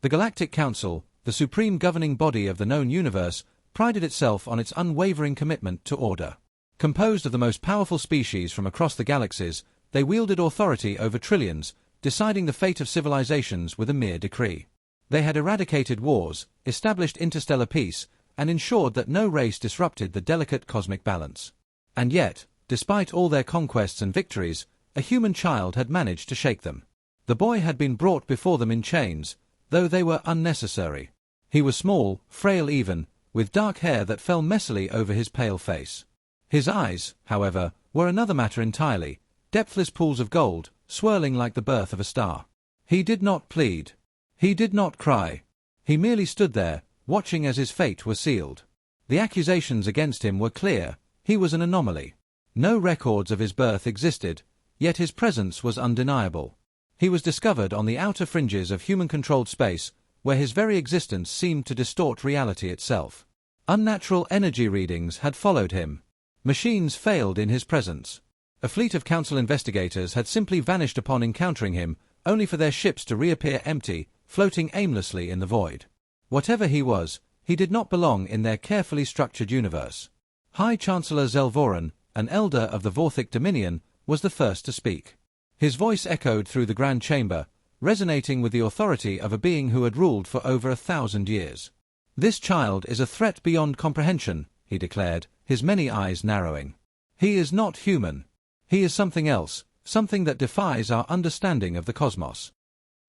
The Galactic Council, the supreme governing body of the known universe, prided itself on its unwavering commitment to order. Composed of the most powerful species from across the galaxies, they wielded authority over trillions, deciding the fate of civilizations with a mere decree. They had eradicated wars, established interstellar peace, and ensured that no race disrupted the delicate cosmic balance. And yet, despite all their conquests and victories, a human child had managed to shake them. The boy had been brought before them in chains, though they were unnecessary. He was small, frail even, with dark hair that fell messily over his pale face. His eyes, however, were another matter entirely, depthless pools of gold, swirling like the birth of a star. He did not plead. He did not cry. He merely stood there, watching as his fate was sealed. The accusations against him were clear. He was an anomaly. No records of his birth existed, yet his presence was undeniable. He was discovered on the outer fringes of human-controlled space, where his very existence seemed to distort reality itself. Unnatural energy readings had followed him. Machines failed in his presence. A fleet of council investigators had simply vanished upon encountering him, only for their ships to reappear empty, floating aimlessly in the void. Whatever he was, he did not belong in their carefully structured universe. High Chancellor Zelvoran, an elder of the Vorthic Dominion, was the first to speak. His voice echoed through the Grand Chamber, resonating with the authority of a being who had ruled for over 1,000 years. "This child is a threat beyond comprehension," he declared, his many eyes narrowing. "He is not human. He is something else, something that defies our understanding of the cosmos."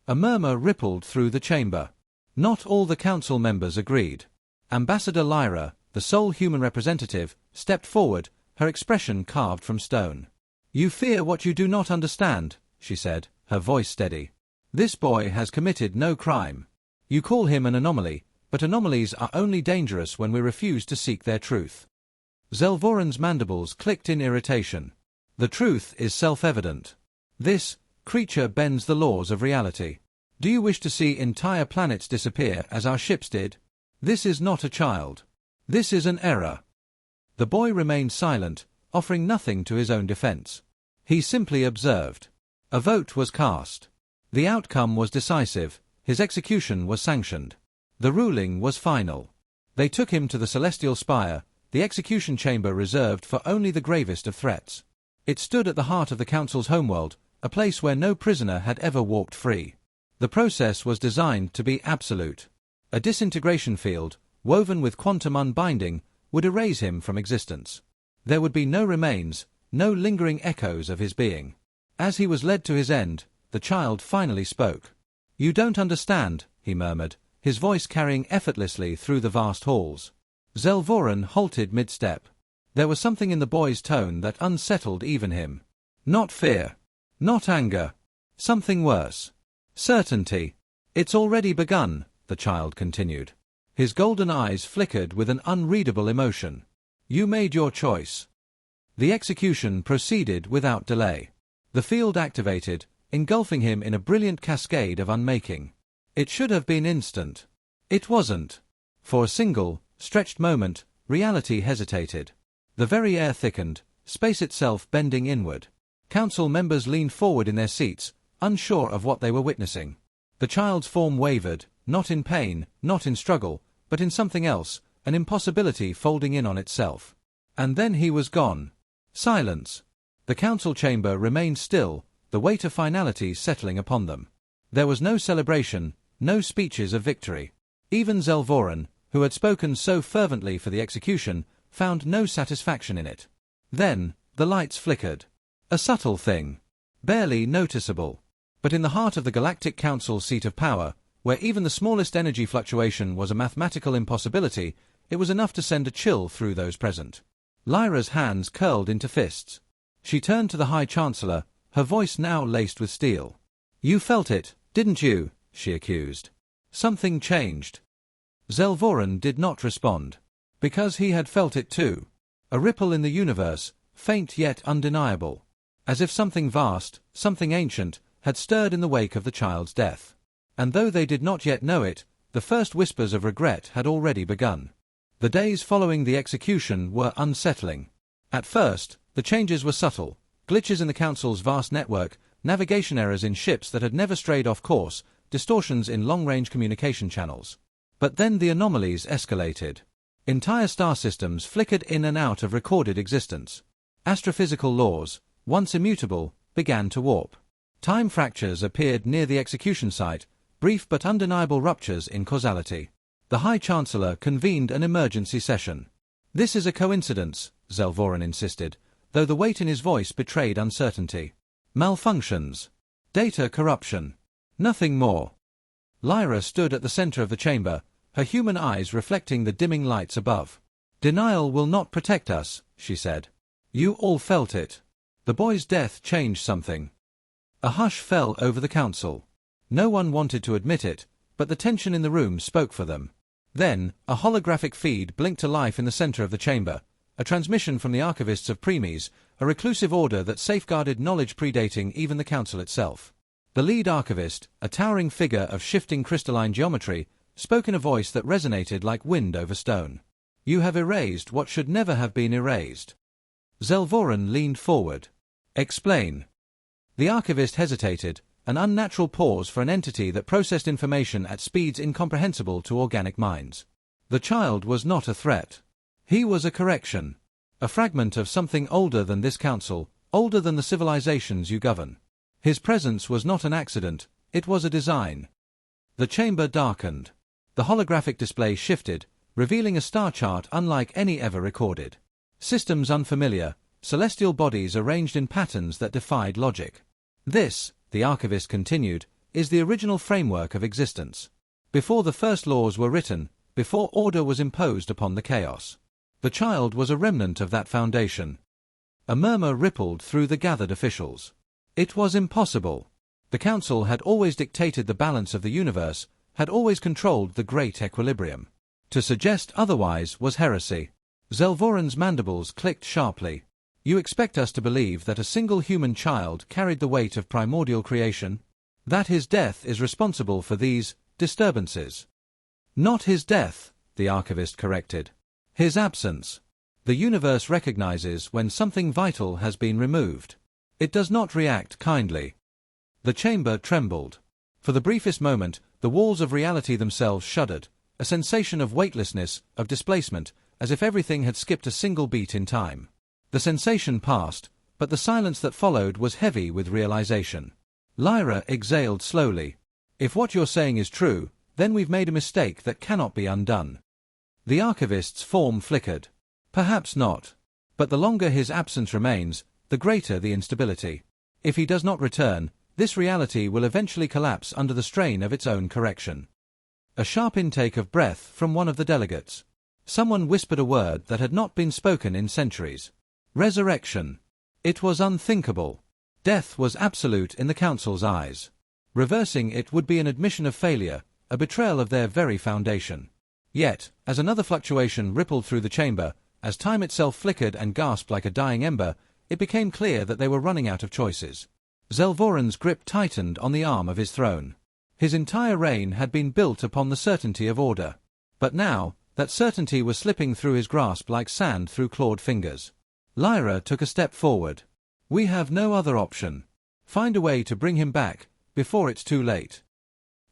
A murmur rippled through the chamber. Not all the council members agreed. Ambassador Lyra, the sole human representative, stepped forward, her expression carved from stone. "You fear what you do not understand," she said, her voice steady. "This boy has committed no crime. You call him an anomaly, but anomalies are only dangerous when we refuse to seek their truth." Zelvoran's mandibles clicked in irritation. "The truth is self-evident. This creature bends the laws of reality. Do you wish to see entire planets disappear as our ships did? This is not a child. This is an error." The boy remained silent, offering nothing to his own defense. He simply observed. A vote was cast. The outcome was decisive. His execution was sanctioned. The ruling was final. They took him to the celestial spire, the execution chamber reserved for only the gravest of threats. It stood at the heart of the council's homeworld, a place where no prisoner had ever walked free. The process was designed to be absolute. A disintegration field, woven with quantum unbinding, would erase him from existence. There would be no remains, no lingering echoes of his being. As he was led to his end, the child finally spoke. "You don't understand," he murmured, his voice carrying effortlessly through the vast halls. Zelvoran halted mid-step. There was something in the boy's tone that unsettled even him. Not fear. Not anger. Something worse. Certainty. "It's already begun," the child continued. His golden eyes flickered with an unreadable emotion. "You made your choice." The execution proceeded without delay. The field activated, engulfing him in a brilliant cascade of unmaking. It should have been instant. It wasn't. For a single, stretched moment, reality hesitated. The very air thickened, space itself bending inward. Council members leaned forward in their seats, unsure of what they were witnessing. The child's form wavered, not in pain, not in struggle, but in something else, an impossibility folding in on itself. And then he was gone. Silence. The council chamber remained still, the weight of finality settling upon them. There was no celebration, no speeches of victory. Even Zelvoran, who had spoken so fervently for the execution, found no satisfaction in it. Then, the lights flickered. A subtle thing. Barely noticeable. But in the heart of the Galactic Council's seat of power, where even the smallest energy fluctuation was a mathematical impossibility, it was enough to send a chill through those present. Lyra's hands curled into fists. She turned to the High Chancellor, her voice now laced with steel. "You felt it, didn't you?" she accused. Something changed. Zelvoran did not respond. Because he had felt it too. A ripple in the universe, faint yet undeniable. As if something vast, something ancient, had stirred in the wake of the child's death. And though they did not yet know it, the first whispers of regret had already begun. The days following the execution were unsettling. At first, the changes were subtle. Glitches in the Council's vast network, navigation errors in ships that had never strayed off course, distortions in long-range communication channels. But then the anomalies escalated. Entire star systems flickered in and out of recorded existence. Astrophysical laws, once immutable, began to warp. Time fractures appeared near the execution site, brief but undeniable ruptures in causality. The High Chancellor convened an emergency session. "This is a coincidence," Zelvoran insisted, though the weight in his voice betrayed uncertainty. "Malfunctions. Data corruption. Nothing more." Lyra stood at the center of the chamber, her human eyes reflecting the dimming lights above. "Denial will not protect us," she said. "You all felt it. The boy's death changed something." A hush fell over the council. No one wanted to admit it, but the tension in the room spoke for them. Then, a holographic feed blinked to life in the center of the chamber, a transmission from the archivists of Premies, a reclusive order that safeguarded knowledge predating even the council itself. The lead archivist, a towering figure of shifting crystalline geometry, spoke in a voice that resonated like wind over stone. "You have erased what should never have been erased." Zelvoran leaned forward. "Explain." The archivist hesitated, an unnatural pause for an entity that processed information at speeds incomprehensible to organic minds. The child was not a threat. He was a correction. A fragment of something older than this council, older than the civilizations you govern. His presence was not an accident, it was a design. The chamber darkened. The holographic display shifted, revealing a star chart unlike any ever recorded. Systems unfamiliar, celestial bodies arranged in patterns that defied logic. "This," the archivist continued, "is the original framework of existence. Before the first laws were written, before order was imposed upon the chaos. The child was a remnant of that foundation." A murmur rippled through the gathered officials. It was impossible. The council had always dictated the balance of the universe, had always controlled the great equilibrium. To suggest otherwise was heresy. Zelvoran's mandibles clicked sharply. "You expect us to believe that a single human child carried the weight of primordial creation? That his death is responsible for these disturbances?" "Not his death," the archivist corrected. "His absence. The universe recognizes when something vital has been removed. It does not react kindly." The chamber trembled. For the briefest moment, the walls of reality themselves shuddered, a sensation of weightlessness, of displacement, as if everything had skipped a single beat in time. The sensation passed, but the silence that followed was heavy with realization. Lyra exhaled slowly. "If what you're saying is true, then we've made a mistake that cannot be undone." The archivist's form flickered. "Perhaps not. But the longer his absence remains, the greater the instability. If he does not return, this reality will eventually collapse under the strain of its own correction." A sharp intake of breath from one of the delegates. Someone whispered a word that had not been spoken in centuries. Resurrection. It was unthinkable. Death was absolute in the council's eyes. Reversing it would be an admission of failure, a betrayal of their very foundation. Yet, as another fluctuation rippled through the chamber, as time itself flickered and gasped like a dying ember, it became clear that they were running out of choices. Zelvoran's grip tightened on the arm of his throne. His entire reign had been built upon the certainty of order. But now, that certainty was slipping through his grasp like sand through clawed fingers. Lyra took a step forward. "We have no other option. Find a way to bring him back, before it's too late."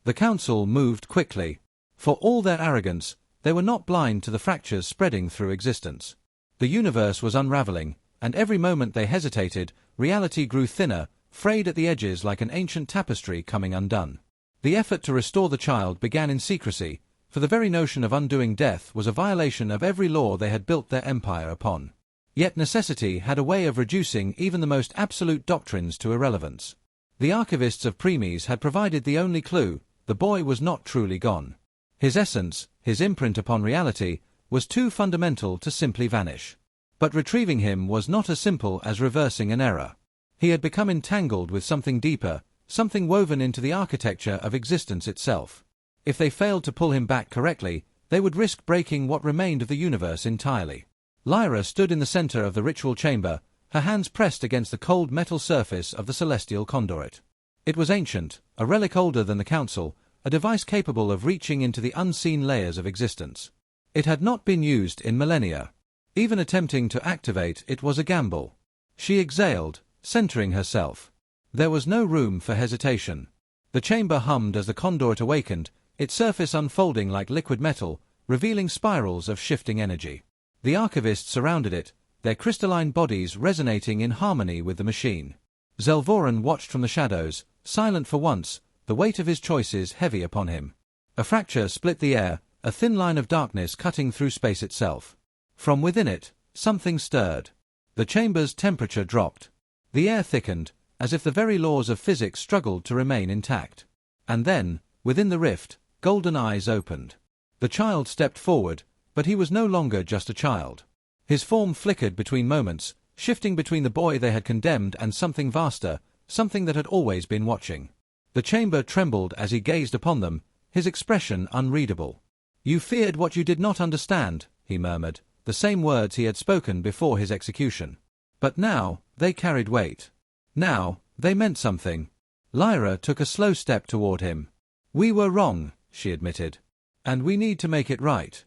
The council moved quickly. For all their arrogance, they were not blind to the fractures spreading through existence. The universe was unraveling, and every moment they hesitated, reality grew thinner, frayed at the edges like an ancient tapestry coming undone. The effort to restore the child began in secrecy, for the very notion of undoing death was a violation of every law they had built their empire upon. Yet necessity had a way of reducing even the most absolute doctrines to irrelevance. The archivists of Premies had provided the only clue: the boy was not truly gone. His essence, his imprint upon reality, was too fundamental to simply vanish. But retrieving him was not as simple as reversing an error. He had become entangled with something deeper, something woven into the architecture of existence itself. If they failed to pull him back correctly, they would risk breaking what remained of the universe entirely. Lyra stood in the center of the ritual chamber, her hands pressed against the cold metal surface of the celestial conduit. It was ancient, a relic older than the council, a device capable of reaching into the unseen layers of existence. It had not been used in millennia. Even attempting to activate it was a gamble. She exhaled, centering herself. There was no room for hesitation. The chamber hummed as the conduit awakened, its surface unfolding like liquid metal, revealing spirals of shifting energy. The archivists surrounded it, their crystalline bodies resonating in harmony with the machine. Zelvoran watched from the shadows, silent for once, the weight of his choices heavy upon him. A fracture split the air, a thin line of darkness cutting through space itself. From within it, something stirred. The chamber's temperature dropped. The air thickened, as if the very laws of physics struggled to remain intact. And then, within the rift, golden eyes opened. The child stepped forward, but he was no longer just a child. His form flickered between moments, shifting between the boy they had condemned and something vaster, something that had always been watching. The chamber trembled as he gazed upon them, his expression unreadable. "You feared what you did not understand," he murmured, the same words he had spoken before his execution. But now, they carried weight. Now, they meant something. Lyra took a slow step toward him. "We were wrong," she admitted. "And we need to make it right."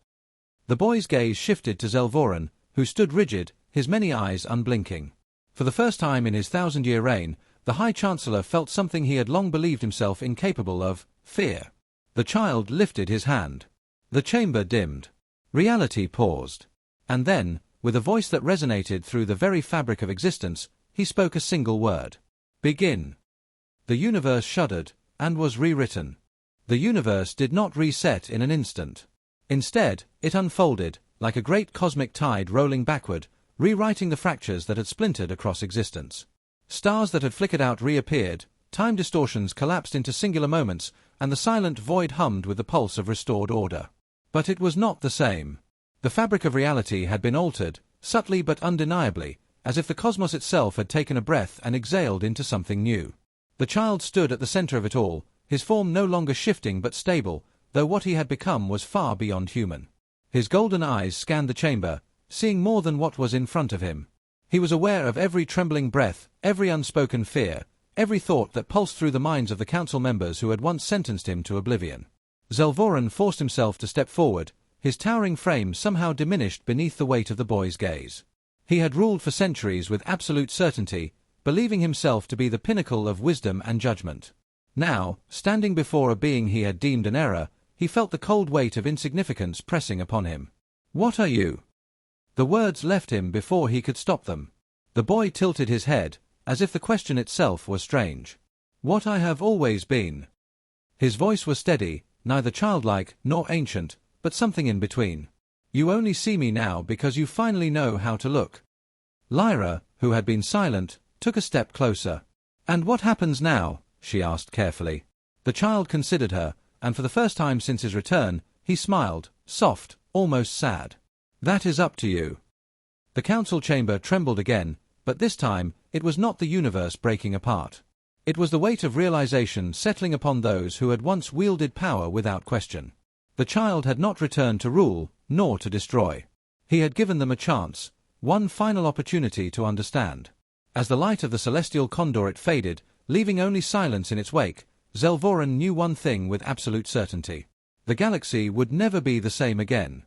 The boy's gaze shifted to Zelvoran, who stood rigid, his many eyes unblinking. For the first time in his 1,000-year reign, the High Chancellor felt something he had long believed himself incapable of: fear. The child lifted his hand. The chamber dimmed. Reality paused. And then, with a voice that resonated through the very fabric of existence, he spoke a single word. "Begin." The universe shuddered, and was rewritten. The universe did not reset in an instant. Instead, it unfolded, like a great cosmic tide rolling backward, rewriting the fractures that had splintered across existence. Stars that had flickered out reappeared, time distortions collapsed into singular moments, and the silent void hummed with the pulse of restored order. But it was not the same. The fabric of reality had been altered, subtly but undeniably, as if the cosmos itself had taken a breath and exhaled into something new. The child stood at the center of it all, his form no longer shifting but stable, though what he had become was far beyond human. His golden eyes scanned the chamber, seeing more than what was in front of him. He was aware of every trembling breath, every unspoken fear, every thought that pulsed through the minds of the council members who had once sentenced him to oblivion. Zelvoran forced himself to step forward, his towering frame somehow diminished beneath the weight of the boy's gaze. He had ruled for centuries with absolute certainty, believing himself to be the pinnacle of wisdom and judgment. Now, standing before a being he had deemed an error, he felt the cold weight of insignificance pressing upon him. "What are you?" The words left him before he could stop them. The boy tilted his head, as if the question itself was strange. "What I have always been." His voice was steady, neither childlike nor ancient, but something in between. "You only see me now because you finally know how to look." Lyra, who had been silent, took a step closer. "And what happens now?" she asked carefully. The child considered her, and for the first time since his return, he smiled, soft, almost sad. "That is up to you." The council chamber trembled again, but this time, it was not the universe breaking apart. It was the weight of realization settling upon those who had once wielded power without question. The child had not returned to rule, nor to destroy. He had given them a chance, one final opportunity to understand. As the light of the celestial conduit faded, leaving only silence in its wake, Zelvoran knew one thing with absolute certainty. The galaxy would never be the same again.